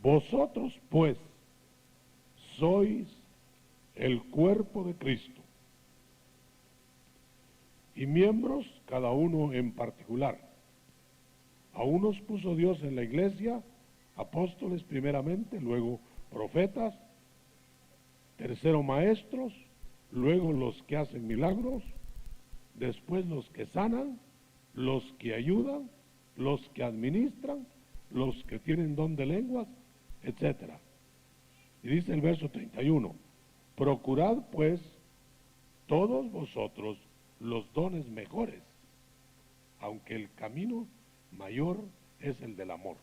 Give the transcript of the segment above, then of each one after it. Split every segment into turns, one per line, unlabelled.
Vosotros, pues, sois el cuerpo de Cristo, y miembros cada uno en particular. A unos puso Dios en la iglesia, apóstoles primeramente, luego profetas, tercero maestros, luego los que hacen milagros, después los que sanan, los que ayudan, los que administran, los que tienen don de lenguas, etc. Y dice el verso 31, procurad pues todos vosotros los dones mejores, aunque el camino mayor es el del amor.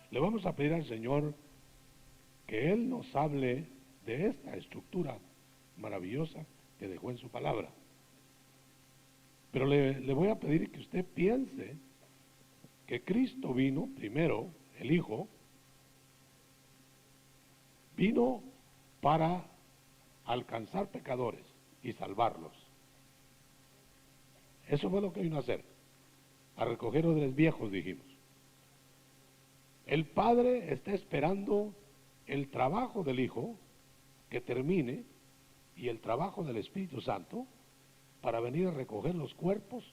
Le vamos a pedir al Señor que Él nos hable de esta estructura maravillosa que dejó en su palabra. Pero le voy a pedir que usted piense que Cristo vino, primero, el Hijo, vino para alcanzar pecadores y salvarlos. Eso fue lo que vino a hacer, a recoger odres viejos, dijimos. El Padre está esperando el trabajo del Hijo que termine y el trabajo del Espíritu Santo para venir a recoger los cuerpos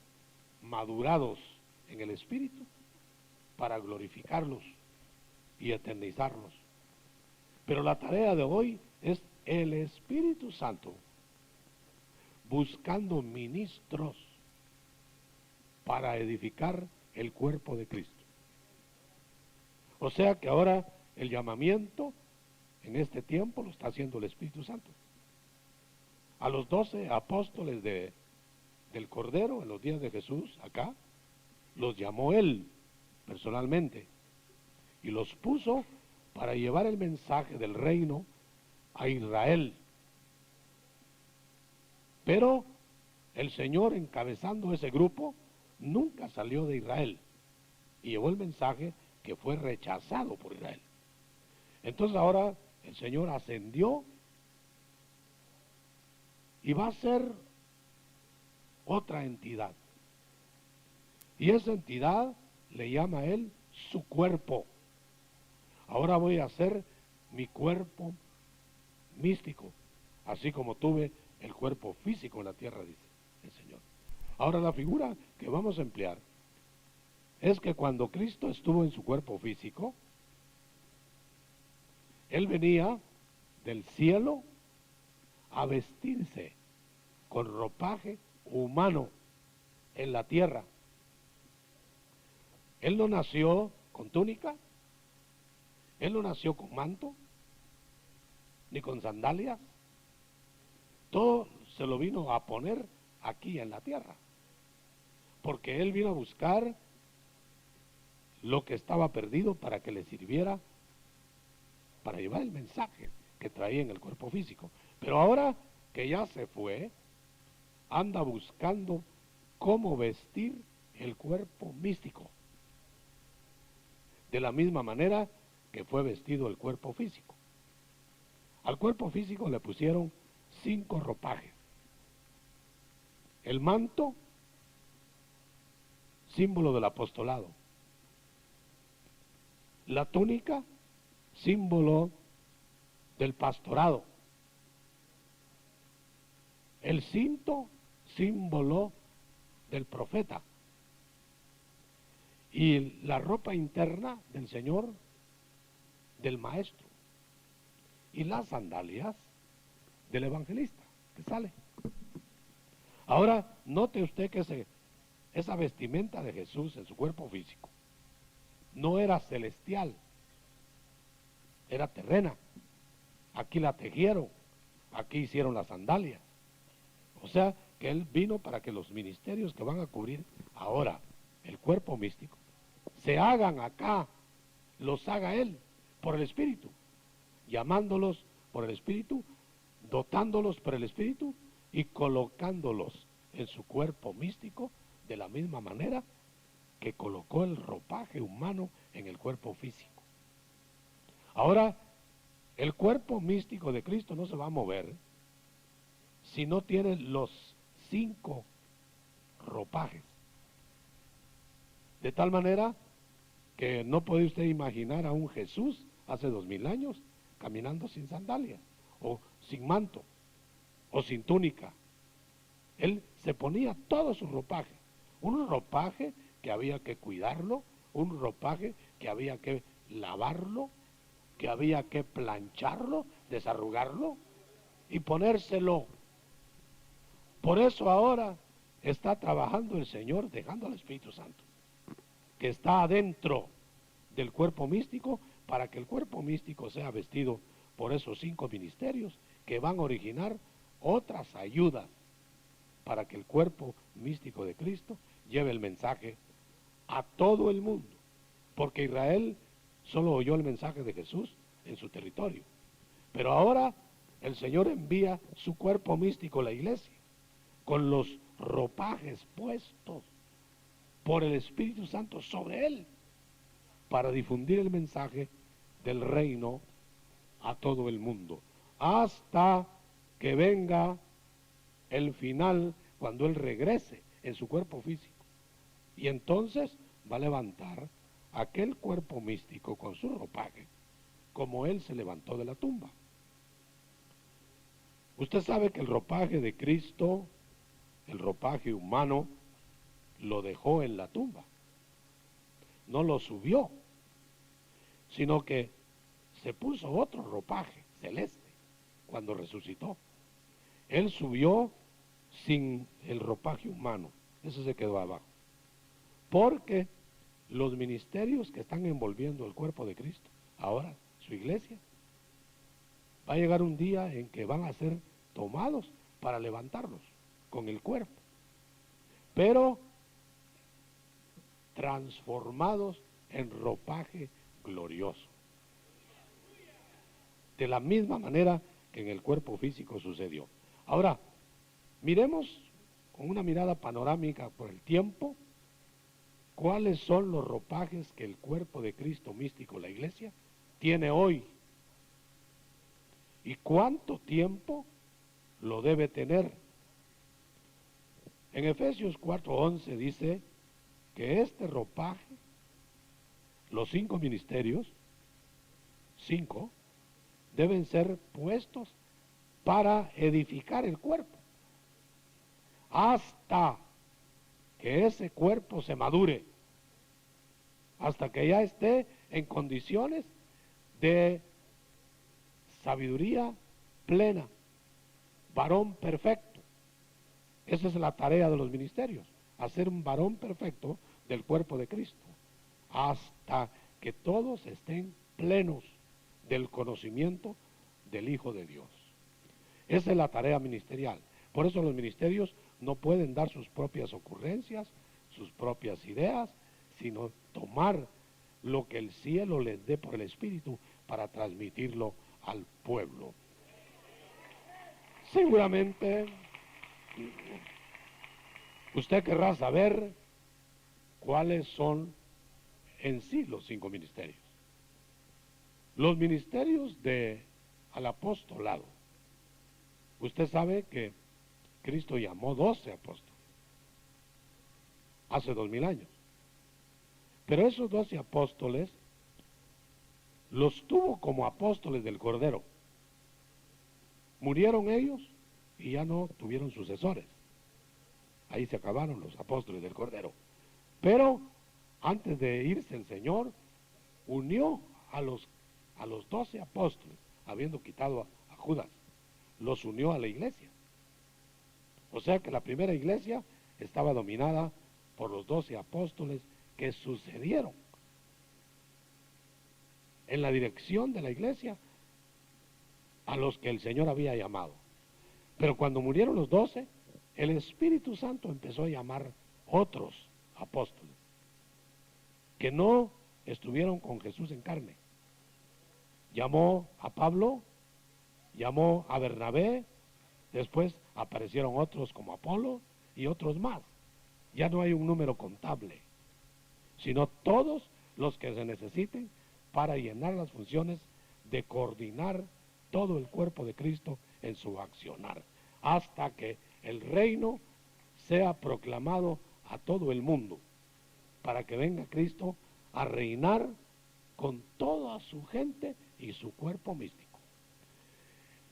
madurados en el Espíritu para glorificarlos y eternizarlos. Pero la tarea de hoy es el Espíritu Santo buscando ministros para edificar el cuerpo de Cristo. O sea que ahora el llamamiento en este tiempo lo está haciendo el Espíritu Santo. A los 12 apóstoles del Cordero en los días de Jesús, acá, los llamó Él personalmente y los puso para llevar el mensaje del reino a Israel. Pero el Señor, encabezando ese grupo, nunca salió de Israel y llevó el mensaje que fue rechazado por Israel. Entonces ahora el Señor ascendió y va a ser otra entidad. Y esa entidad le llama a Él su cuerpo. Ahora voy a hacer mi cuerpo místico, así como tuve el cuerpo físico en la tierra, dice el Señor. Ahora la figura que vamos a emplear es que cuando Cristo estuvo en su cuerpo físico, Él venía del cielo a vestirse con ropaje humano en la tierra. Él no nació con túnica, Él no nació con manto, ni con sandalias. Todo se lo vino a poner aquí en la tierra, porque Él vino a buscar lo que estaba perdido para que le sirviera para llevar el mensaje que traía en el cuerpo físico. Pero ahora que ya se fue, anda buscando cómo vestir el cuerpo místico, de la misma manera que fue vestido el cuerpo físico. Al cuerpo físico le pusieron 5 ropajes. El manto, símbolo del apostolado. La túnica, símbolo del pastorado. El cinto, símbolo del profeta. Y la ropa interna del Señor, del maestro. Y las sandalias del evangelista, que sale. Ahora, note usted que esa vestimenta de Jesús en su cuerpo físico no era celestial, era terrena. Aquí la tejieron, aquí hicieron las sandalias. O sea, que Él vino para que los ministerios que van a cubrir ahora el cuerpo místico se hagan acá, los haga Él por el Espíritu, llamándolos por el Espíritu, dotándolos por el Espíritu y colocándolos en su cuerpo místico de la misma manera que colocó el ropaje humano en el cuerpo físico. Ahora, el cuerpo místico de Cristo no se va a mover si no tiene los 5 ropajes. De tal manera que no puede usted imaginar a un Jesús hace 2000 años caminando sin sandalias, o sin manto, o sin túnica. Él se ponía todo su ropaje, un ropaje que había que cuidarlo, un ropaje que había que lavarlo, que había que plancharlo, desarrugarlo y ponérselo. Por eso ahora está trabajando el Señor, dejando al Espíritu Santo, que está adentro del cuerpo místico, para que el cuerpo místico sea vestido por esos 5 ministerios que van a originar otras ayudas para que el cuerpo místico de Cristo lleve el mensaje a todo el mundo, porque Israel solo oyó el mensaje de Jesús en su territorio, pero ahora el Señor envía su cuerpo místico, la iglesia, con los ropajes puestos por el Espíritu Santo sobre él, para difundir el mensaje del reino a todo el mundo, hasta que venga el final, cuando él regrese en su cuerpo físico. Y entonces va a levantar aquel cuerpo místico con su ropaje, como él se levantó de la tumba. Usted sabe que el ropaje de Cristo, el ropaje humano, lo dejó en la tumba. No lo subió, sino que se puso otro ropaje celeste cuando resucitó. Él subió sin el ropaje humano, eso se quedó abajo. Porque los ministerios que están envolviendo el cuerpo de Cristo, ahora su iglesia, va a llegar un día en que van a ser tomados para levantarlos con el cuerpo, pero transformados en ropaje glorioso. De la misma manera que en el cuerpo físico sucedió. Ahora, miremos con una mirada panorámica por el tiempo, cuáles son los ropajes que el cuerpo de Cristo místico, la iglesia, tiene hoy. ¿Y cuánto tiempo lo debe tener? En Efesios 4:11 dice que este ropaje, los 5 ministerios, 5, deben ser puestos para edificar el cuerpo, hasta que ese cuerpo se madure, hasta que ya esté en condiciones de sabiduría plena, varón perfecto. Esa es la tarea de los ministerios, hacer un varón perfecto del cuerpo de Cristo, hasta que todos estén plenos del conocimiento del Hijo de Dios. Esa es la tarea ministerial. Por eso los ministerios no pueden dar sus propias ocurrencias, sus propias ideas, sino tomar lo que el cielo les dé por el Espíritu para transmitirlo al pueblo. Seguramente usted querrá saber cuáles son en sí los 5 ministerios. Los ministerios al apostolado. Usted sabe que Cristo llamó 12 apóstoles hace 2000 años. Pero esos 12 apóstoles los tuvo como apóstoles del Cordero. Murieron ellos y ya no tuvieron sucesores. Ahí se acabaron los apóstoles del Cordero. Pero antes de irse el Señor, unió a los 12 apóstoles, habiendo quitado a Judas, los unió a la iglesia. O sea que la primera iglesia estaba dominada por los 12 apóstoles que sucedieron en la dirección de la iglesia a los que el Señor había llamado. Pero cuando murieron los 12, el Espíritu Santo empezó a llamar otros apóstoles que no estuvieron con Jesús en carne. Llamó a Pablo, llamó a Bernabé, después aparecieron otros como Apolo y otros más. Ya no hay un número contable, sino todos los que se necesiten para llenar las funciones de coordinar todo el cuerpo de Cristo en su accionar, hasta que el reino sea proclamado a todo el mundo, para que venga Cristo a reinar con toda su gente y su cuerpo místico.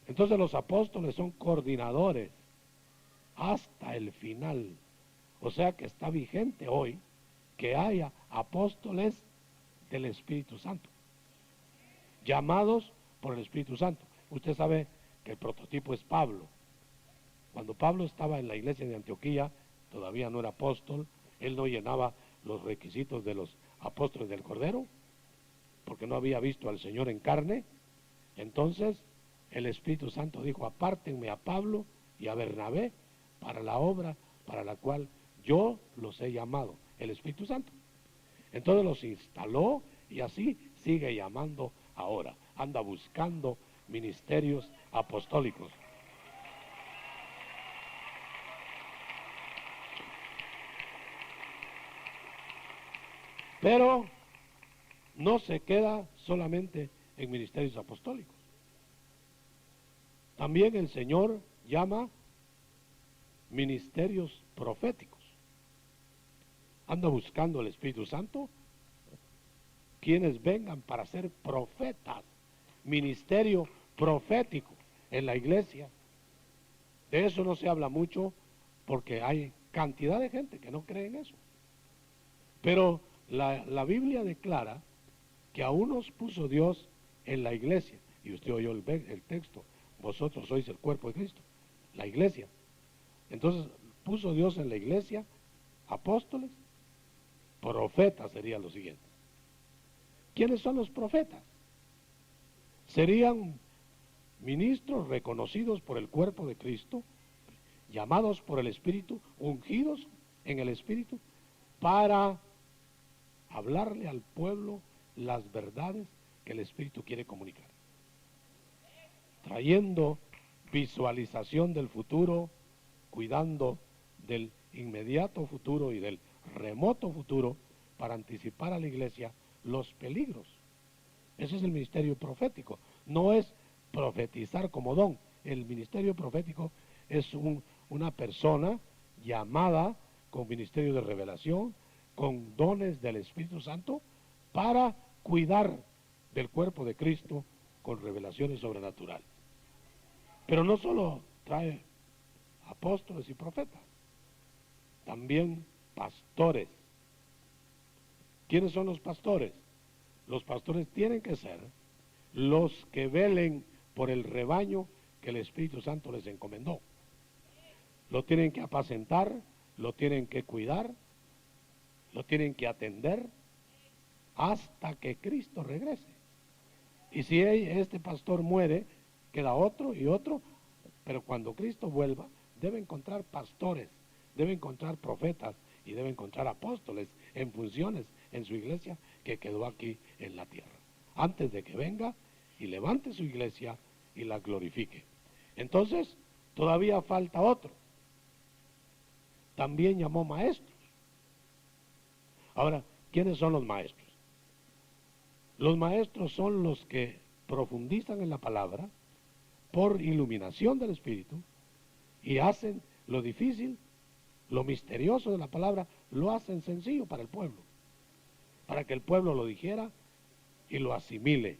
Entonces los apóstoles son coordinadores hasta el final. O sea que está vigente hoy que haya apóstoles del Espíritu Santo, llamados por el Espíritu Santo. Usted sabe que el prototipo es Pablo. Cuando Pablo estaba en la iglesia de Antioquía, todavía no era apóstol, él no llenaba los requisitos de los apóstoles del Cordero, porque no había visto al Señor en carne. Entonces el Espíritu Santo dijo: apártenme a Pablo y a Bernabé para la obra para la cual yo los he llamado, el Espíritu Santo. Entonces los instaló y así sigue llamando ahora. Anda buscando ministerios apostólicos. Pero no se queda solamente en ministerios apostólicos. También el Señor llama ministerios proféticos. Anda buscando el Espíritu Santo quienes vengan para ser profetas, ministerio profético en la iglesia. De eso no se habla mucho porque hay cantidad de gente que no cree en eso. Pero la Biblia declara que a unos puso Dios en la iglesia, y usted oyó el texto: vosotros sois el cuerpo de Cristo, la iglesia. Entonces puso Dios en la iglesia apóstoles, profetas sería lo siguiente. ¿Quiénes son los profetas? Serían ministros reconocidos por el cuerpo de Cristo, llamados por el Espíritu, ungidos en el Espíritu, para hablarle al pueblo las verdades que el Espíritu quiere comunicar, trayendo visualización del futuro, cuidando del inmediato futuro y del remoto futuro, para anticipar a la iglesia los peligros. Ese es el ministerio profético. No es profetizar como don. El ministerio profético es una persona llamada con ministerio de revelación, con dones del Espíritu Santo, para cuidar del cuerpo de Cristo con revelaciones sobrenaturales. Pero no solo trae apóstoles y profetas, también pastores. ¿Quiénes son los pastores? Los pastores tienen que ser los que velen por el rebaño que el Espíritu Santo les encomendó. Lo tienen que apacentar, lo tienen que cuidar, lo tienen que atender hasta que Cristo regrese. Y si este pastor muere, queda otro y otro, pero cuando Cristo vuelva, debe encontrar pastores, debe encontrar profetas y debe encontrar apóstoles en funciones en su iglesia que quedó aquí en la tierra, antes de que venga y levante su iglesia y la glorifique. Entonces, todavía falta otro. También llamó maestros. Ahora, ¿quiénes son los maestros? Los maestros son los que profundizan en la palabra por iluminación del Espíritu y hacen lo difícil, lo misterioso de la palabra, lo hacen sencillo para el pueblo, para que el pueblo lo dijera y lo asimile.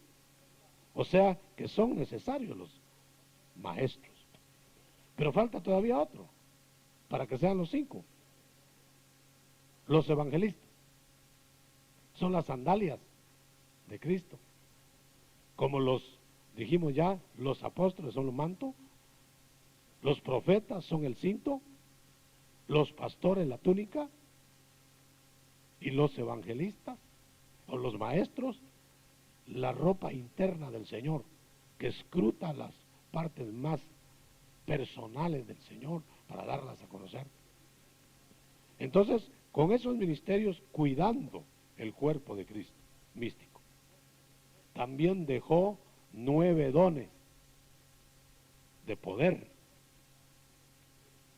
O sea que son necesarios los maestros. Pero falta todavía otro, para que sean los 5. Los evangelistas. Son las sandalias de Cristo. Como los dijimos ya, los apóstoles son los mantos, los profetas son el cinto, los pastores la túnica, y los evangelistas o los maestros la ropa interna del Señor, que escruta las partes más personales del Señor para darlas a conocer. Entonces, con esos ministerios, cuidando el cuerpo de Cristo místico, también dejó 9 dones de poder.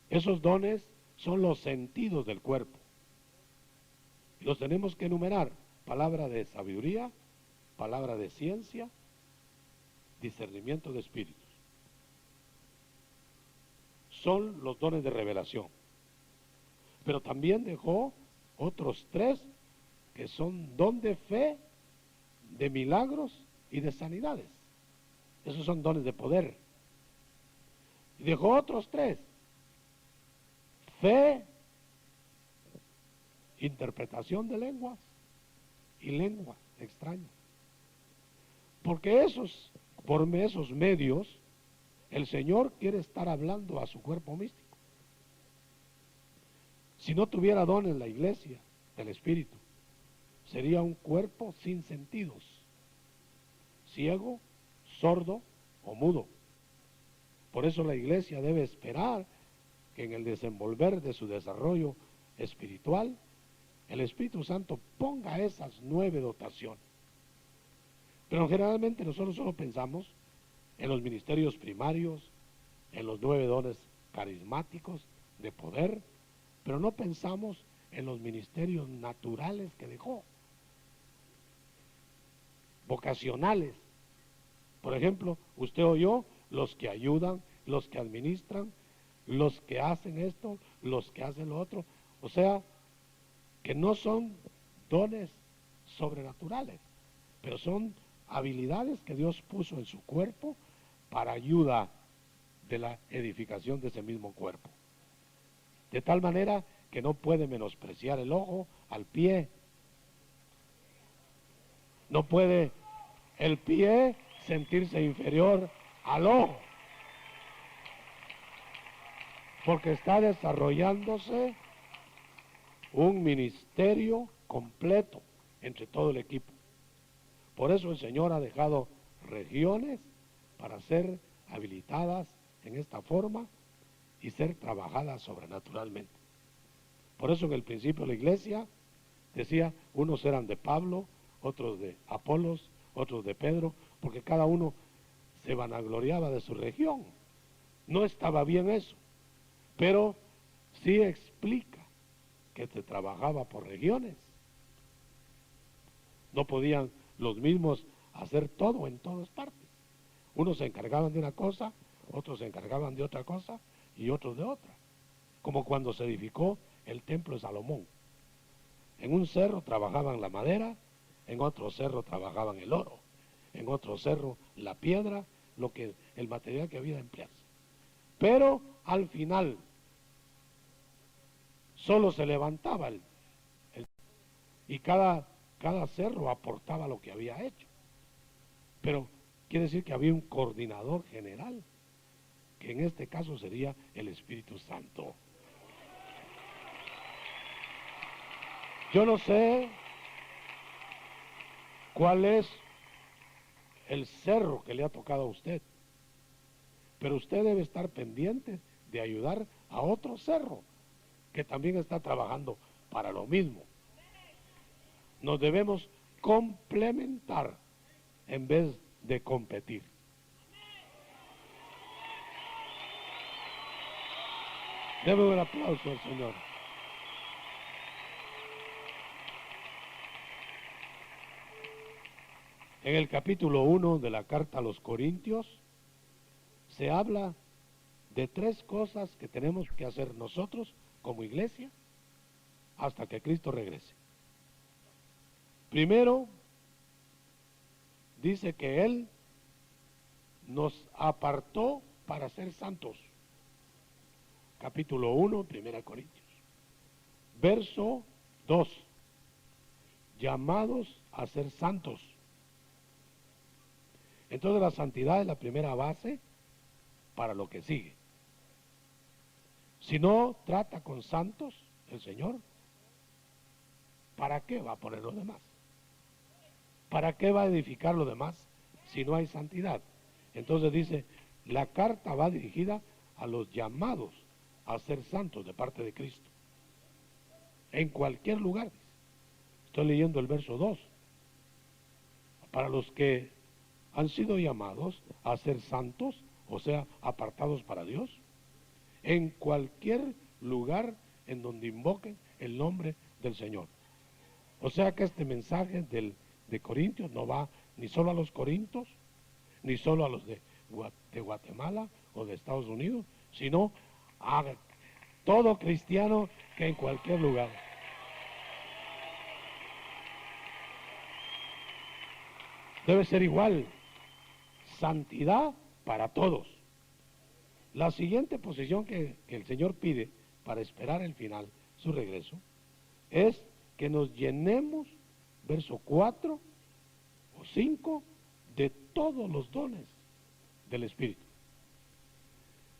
Esos dones son los sentidos del cuerpo. Los tenemos que enumerar: palabra de sabiduría, palabra de ciencia, discernimiento de espíritus. Son los dones de revelación. Pero también dejó otros 3 que son don de fe, de milagros y de sanidades. Esos son dones de poder. Y dejó otros 3: fe, interpretación de lenguas y lengua extraña. Porque por esos medios, el Señor quiere estar hablando a su cuerpo místico. Si no tuviera dones la iglesia del Espíritu, sería un cuerpo sin sentidos, ciego, sordo o mudo. Por eso la iglesia debe esperar que en el desenvolver de su desarrollo espiritual, el Espíritu Santo ponga esas 9 dotaciones. Pero generalmente nosotros solo pensamos en los ministerios primarios, en los 9 dones carismáticos de poder, pero no pensamos en los ministerios naturales que dejó, vocacionales. Por ejemplo, usted o yo, los que ayudan, los que administran, los que hacen esto, los que hacen lo otro, o sea, que no son dones sobrenaturales, pero son habilidades que Dios puso en su cuerpo para ayuda de la edificación de ese mismo cuerpo. De tal manera que no puede menospreciar el ojo al pie. No puede el pie sentirse inferior al ojo, porque está desarrollándose un ministerio completo entre todo el equipo. Por eso el Señor ha dejado regiones para ser habilitadas en esta forma y ser trabajadas sobrenaturalmente. Por eso en el principio la iglesia decía, unos eran de Pablo, otros de Apolos, otros de Pedro, porque cada uno se vanagloriaba de su región. No estaba bien eso, pero sí explica que se trabajaba por regiones. No podían los mismos hacer todo en todas partes. Unos se encargaban de una cosa, otros se encargaban de otra cosa y otros de otra. Como cuando se edificó el templo de Salomón. En un cerro trabajaban la madera, en otro cerro trabajaban el oro, en otro cerro la piedra, el material que había de emplearse. Pero al final solo se levantaba y cada cerro aportaba lo que había hecho. Pero quiere decir que había un coordinador general, que en este caso sería el Espíritu Santo. Yo no sé cuál es el cerro que le ha tocado a usted, pero usted debe estar pendiente de ayudar a otro cerro que también está trabajando para lo mismo. Nos debemos complementar en vez de competir. Deme un aplauso al Señor. En el capítulo 1 de la carta a los Corintios se habla de 3 cosas que tenemos que hacer nosotros como iglesia hasta que Cristo regrese. Primero, dice que Él nos apartó para ser santos. Capítulo 1, 1 Corintios. Verso 2. Llamados a ser santos. Entonces la santidad es la primera base para lo que sigue. Si no trata con santos el Señor, ¿para qué va a poner lo demás? ¿Para qué va a edificar lo demás si no hay santidad? Entonces dice, la carta va dirigida a los llamados a ser santos de parte de Cristo. En cualquier lugar. Estoy leyendo el verso 2. Para los que han sido llamados a ser santos, o sea, apartados para Dios, en cualquier lugar en donde invoquen el nombre del Señor. O sea que este mensaje de Corintios no va ni solo a los corintios, ni solo a los de Guatemala o de Estados Unidos, sino a todo cristiano que en cualquier lugar. Debe ser igual. Santidad para todos. La siguiente posición que el Señor pide para esperar el final, su regreso, es que nos llenemos, verso 4 o 5, de todos los dones del Espíritu.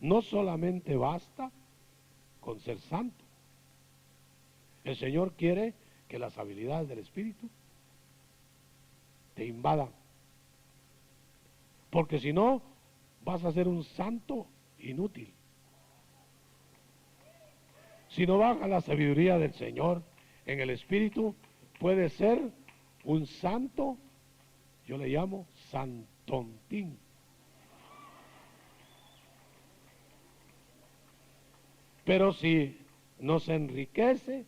No solamente basta con ser santo. El Señor quiere que las habilidades del Espíritu te invadan. Porque si no, vas a ser un santo inútil. Si no baja la sabiduría del Señor en el Espíritu, puede ser un santo, yo le llamo santontín. Pero si nos enriquece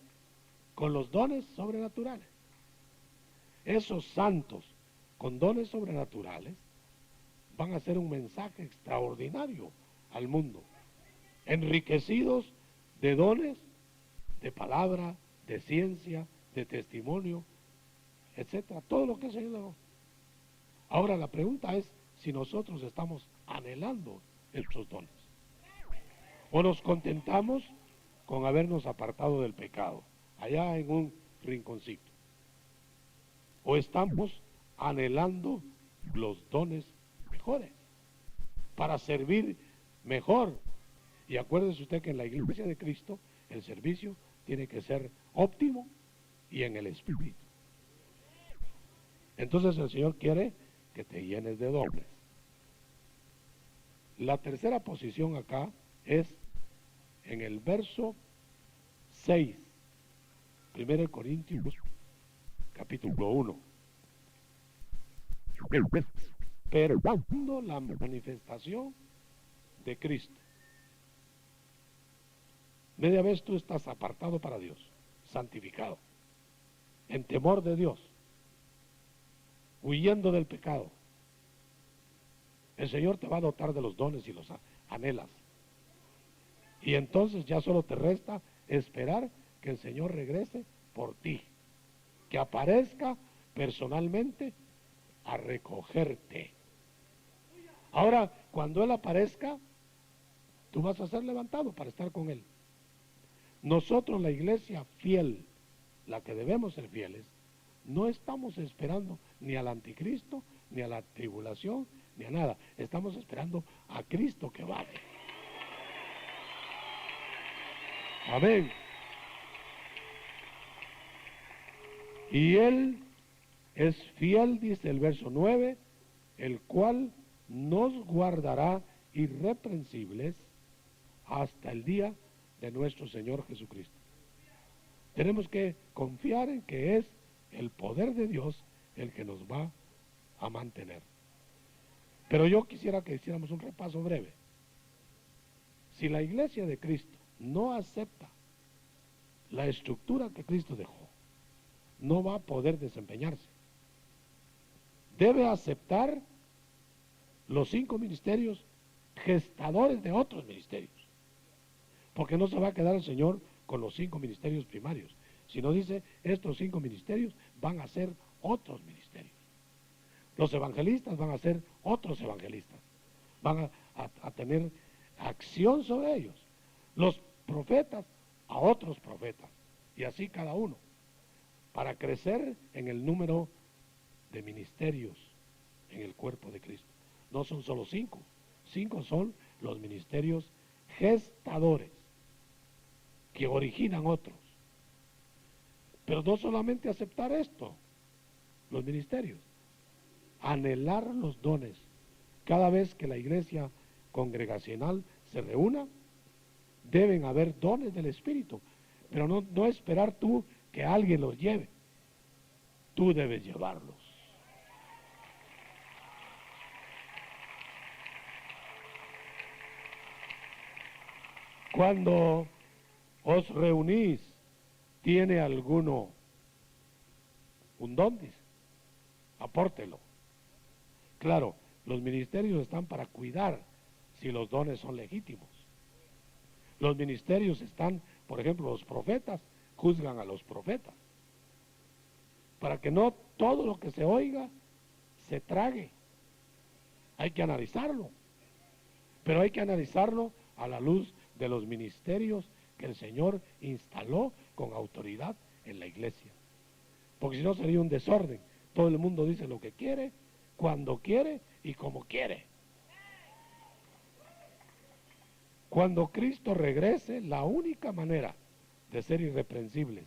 con los dones sobrenaturales, esos santos con dones sobrenaturales van a ser un mensaje extraordinario al mundo, enriquecidos de dones, de palabra, de ciencia, de testimonio, etcétera, todo lo que el Señor dio. Ahora la pregunta es si nosotros estamos anhelando estos dones, o nos contentamos con habernos apartado del pecado, allá en un rinconcito, o estamos anhelando los dones mejores, para servir mejor. Y acuérdese usted que en la iglesia de Cristo el servicio tiene que ser óptimo y en el Espíritu. Entonces el Señor quiere que te llenes de dones. La tercera posición acá es en el verso 6, 1 Corintios, capítulo 1. Esperando la manifestación de Cristo. Media vez tú estás apartado para Dios, santificado, en temor de Dios, huyendo del pecado. El Señor te va a dotar de los dones y los anhelas. Y entonces ya solo te resta esperar que el Señor regrese por ti, que aparezca personalmente a recogerte. Ahora, cuando Él aparezca, tú vas a ser levantado para estar con Él. Nosotros, la iglesia fiel, la que debemos ser fieles, no estamos esperando ni al anticristo, ni a la tribulación, ni a nada. Estamos esperando a Cristo que va. Amén. Y Él es fiel, dice el verso 9, el cual nos guardará irreprensibles hasta el día de nuestro Señor Jesucristo. Tenemos que confiar en que es el poder de Dios el que nos va a mantener. Pero yo quisiera que hiciéramos un repaso breve. Si la iglesia de Cristo no acepta la estructura que Cristo dejó, no va a poder desempeñarse. Debe aceptar los 5 ministerios gestadores de otros ministerios, porque no se va a quedar el Señor con los 5 ministerios primarios, sino dice, estos 5 ministerios van a ser otros ministerios. Los evangelistas van a ser otros evangelistas, van a tener acción sobre ellos. Los profetas a otros profetas, y así cada uno, para crecer en el número de ministerios en el cuerpo de Cristo. No son solo 5, 5 son los ministerios gestadores, que originan otros. Pero no solamente aceptar esto, los ministerios, anhelar los dones. Cada vez que la iglesia congregacional se reúna, deben haber dones del Espíritu, pero no esperar tú que alguien los lleve. Tú debes llevarlos. Cuando os reunís, ¿tiene alguno un don? Dice, apórtelo. Claro, los ministerios están para cuidar si los dones son legítimos. Los ministerios están, por ejemplo, los profetas juzgan a los profetas, para que no todo lo que se oiga se trague. Hay que analizarlo, pero hay que analizarlo a la luz de los ministerios que el Señor instaló con autoridad en la iglesia. Porque si no sería un desorden. Todo el mundo dice lo que quiere, cuando quiere y como quiere. Cuando Cristo regrese, la única manera de ser irreprensibles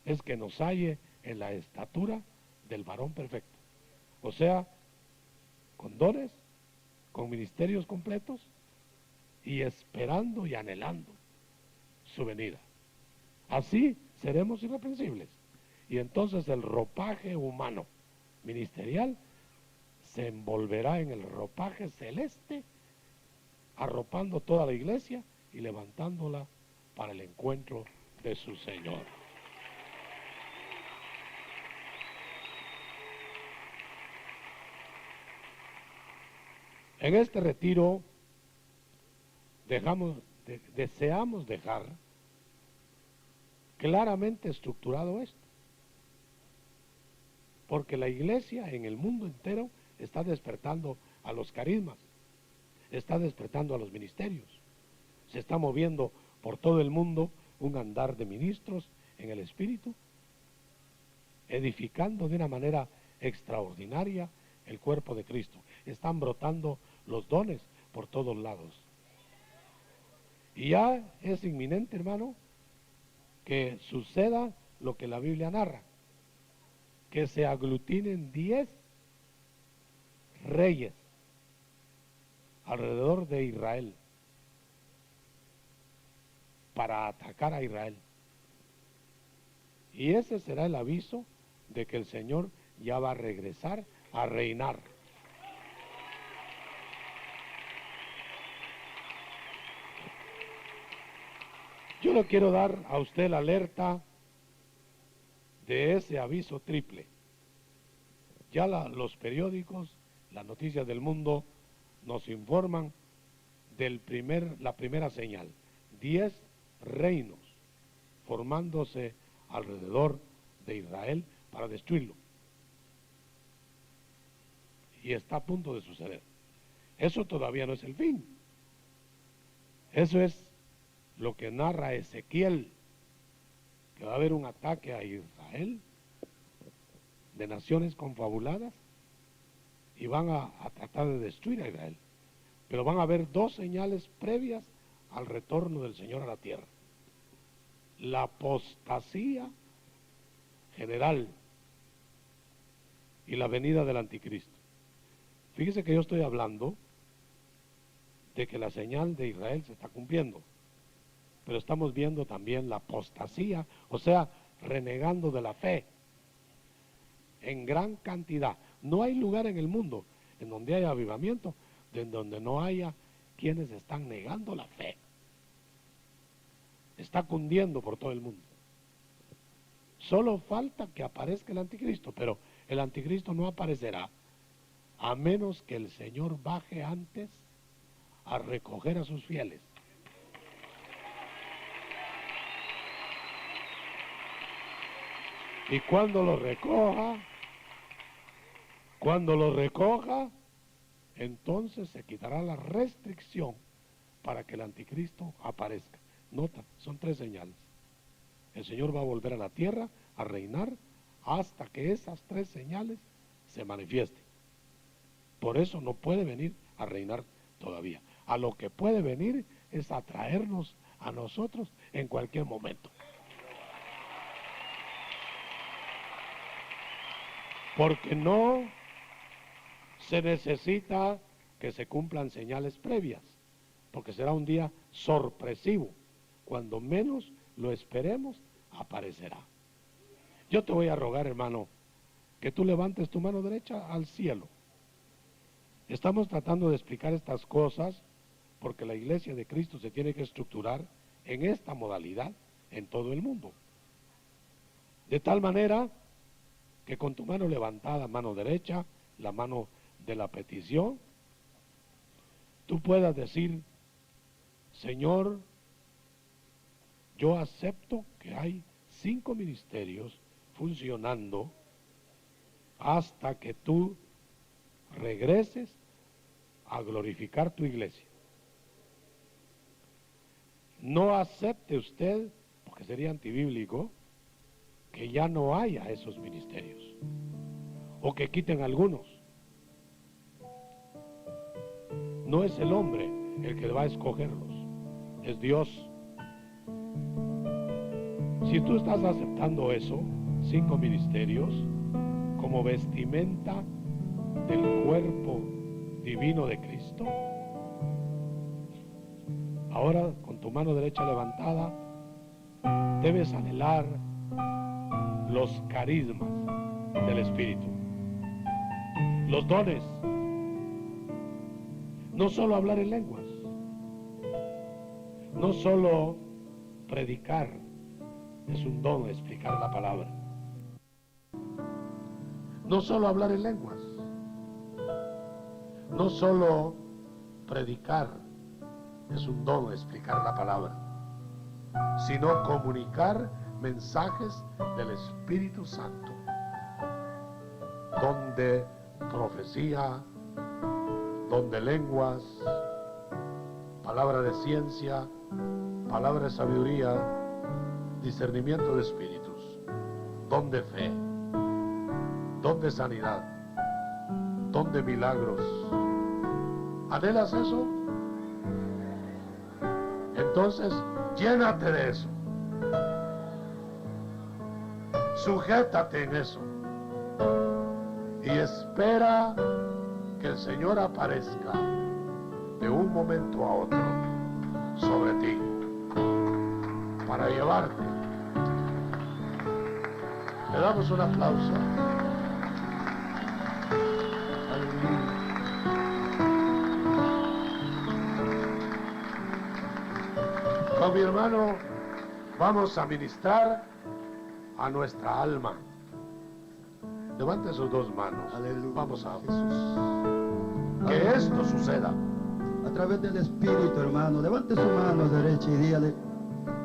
es que nos halle en la estatura del varón perfecto. O sea, con dones, con ministerios completos y esperando y anhelando su venida. Así seremos irreprensibles. Y entonces el ropaje humano ministerial se envolverá en el ropaje celeste, arropando toda la iglesia y levantándola para el encuentro de su Señor. En este retiro deseamos dejar claramente estructurado esto, porque la iglesia en el mundo entero está despertando a los carismas, está despertando a los ministerios, se está moviendo por todo el mundo un andar de ministros en el Espíritu, edificando de una manera extraordinaria el cuerpo de Cristo. Están brotando los dones por todos lados. Y ya es inminente, hermano, que suceda lo que la Biblia narra, que se aglutinen 10 reyes alrededor de Israel para atacar a Israel. Y ese será el aviso de que el Señor ya va a regresar a reinar. Yo le quiero dar a usted la alerta de ese aviso triple. Ya los periódicos, las noticias del mundo nos informan la primera señal. 10 reinos formándose alrededor de Israel para destruirlo. Y está a punto de suceder. Eso todavía no es el fin. Eso es lo que narra Ezequiel, que va a haber un ataque a Israel de naciones confabuladas y van a tratar de destruir a Israel. Pero van a haber 2 señales previas al retorno del Señor a la tierra. La apostasía general y la venida del anticristo. Fíjese que yo estoy hablando de que la señal de Israel se está cumpliendo, pero estamos viendo también la apostasía, o sea, renegando de la fe en gran cantidad. No hay lugar en el mundo en donde haya avivamiento, en donde no haya quienes están negando la fe. Está cundiendo por todo el mundo. Solo falta que aparezca el anticristo, pero el anticristo no aparecerá a menos que el Señor baje antes a recoger a sus fieles. Y cuando lo recoja, entonces se quitará la restricción para que el anticristo aparezca. Nota, son 3 señales. El Señor va a volver a la tierra a reinar hasta que esas 3 señales se manifiesten. Por eso no puede venir a reinar todavía. A lo que puede venir es a traernos a nosotros en cualquier momento. Porque no se necesita que se cumplan señales previas, porque será un día sorpresivo. Cuando menos lo esperemos, aparecerá. Yo te voy a rogar, hermano, que tú levantes tu mano derecha al cielo. Estamos tratando de explicar estas cosas porque la iglesia de Cristo se tiene que estructurar en esta modalidad en todo el mundo. De tal manera que con tu mano levantada, mano derecha, la mano de la petición, tú puedas decir: Señor, yo acepto que hay 5 ministerios funcionando hasta que tú regreses a glorificar tu iglesia. No acepte usted, porque sería antibíblico, que ya no haya esos ministerios, o que quiten algunos. No es el hombre el que va a escogerlos, es Dios. Si tú estás aceptando eso, 5 ministerios, como vestimenta del cuerpo divino de Cristo, ahora con tu mano derecha levantada, debes anhelar los carismas del Espíritu, los dones. No solo hablar en lenguas, no solo predicar, es un don explicar la palabra. No solo hablar en lenguas, no solo predicar, es un don explicar la palabra, sino comunicar mensajes del Espíritu Santo, donde profecía, donde lenguas, palabra de ciencia, palabra de sabiduría, discernimiento de espíritus, don de fe, don de sanidad, don de milagros. ¿Anhelas eso? Entonces, llénate de eso. Sujétate en eso. Y espera que el Señor aparezca de un momento a otro sobre ti para llevarte. Le damos un aplauso. Con mi hermano vamos a ministrar a nuestra alma. Levante sus 2 manos.
Aleluya.
Vamos a
Jesús.
que esto suceda.
A través del Espíritu, hermano, levante su mano derecha y dígale: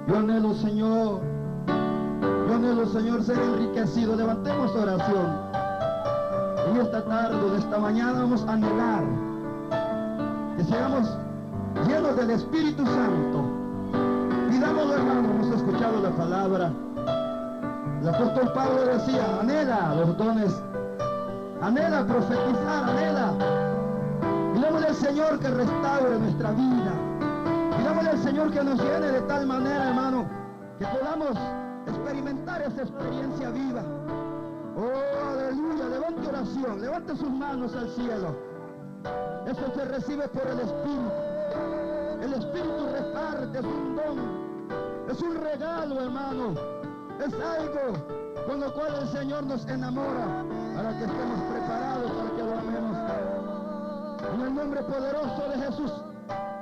yo anhelo, Señor, ser enriquecido. Levantemos oración. En esta tarde, en esta mañana, vamos a anhelar que seamos llenos del Espíritu Santo. Pidámoslo, hermano. Hemos escuchado la palabra. El apóstol Pablo decía: anhela los dones, anhela profetizar, anhela. Pidámosle al Señor que restaure nuestra vida. Pidámosle al Señor que nos llene de tal manera, hermano, que podamos experimentar esa experiencia viva. Oh, aleluya. Levante oración, levante sus manos al cielo. Eso se recibe por el Espíritu. El Espíritu reparte, es un don, es un regalo, hermano. Es algo con lo cual el Señor nos enamora para que estemos preparados, para que lo amemos. En el nombre poderoso de Jesús,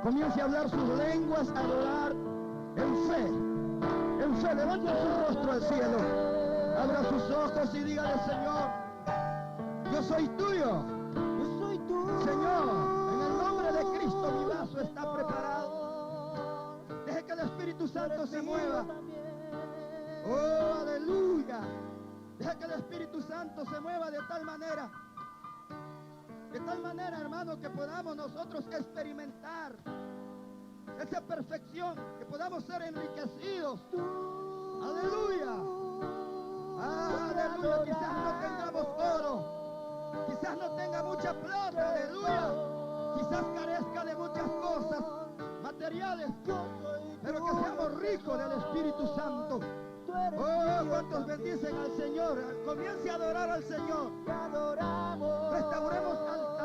comience a hablar sus lenguas, a adorar en fe. En fe, levante su rostro al cielo. Abra sus ojos y dígale: Señor, yo soy tuyo. Yo soy tuyo. Señor, en el nombre de Cristo mi vaso está preparado. Deje que el Espíritu Santo se mueva. Oh, aleluya. Deja que el Espíritu Santo se mueva de tal manera, hermano, que podamos nosotros experimentar esa perfección, que podamos ser enriquecidos. Aleluya. Aleluya. Quizás no tengamos oro, quizás no tenga mucha plata, aleluya, quizás carezca de muchas cosas materiales, pero que seamos ricos del Espíritu Santo. Oh, cuántos bendicen al Señor. Comience a adorar al Señor. Restauremos al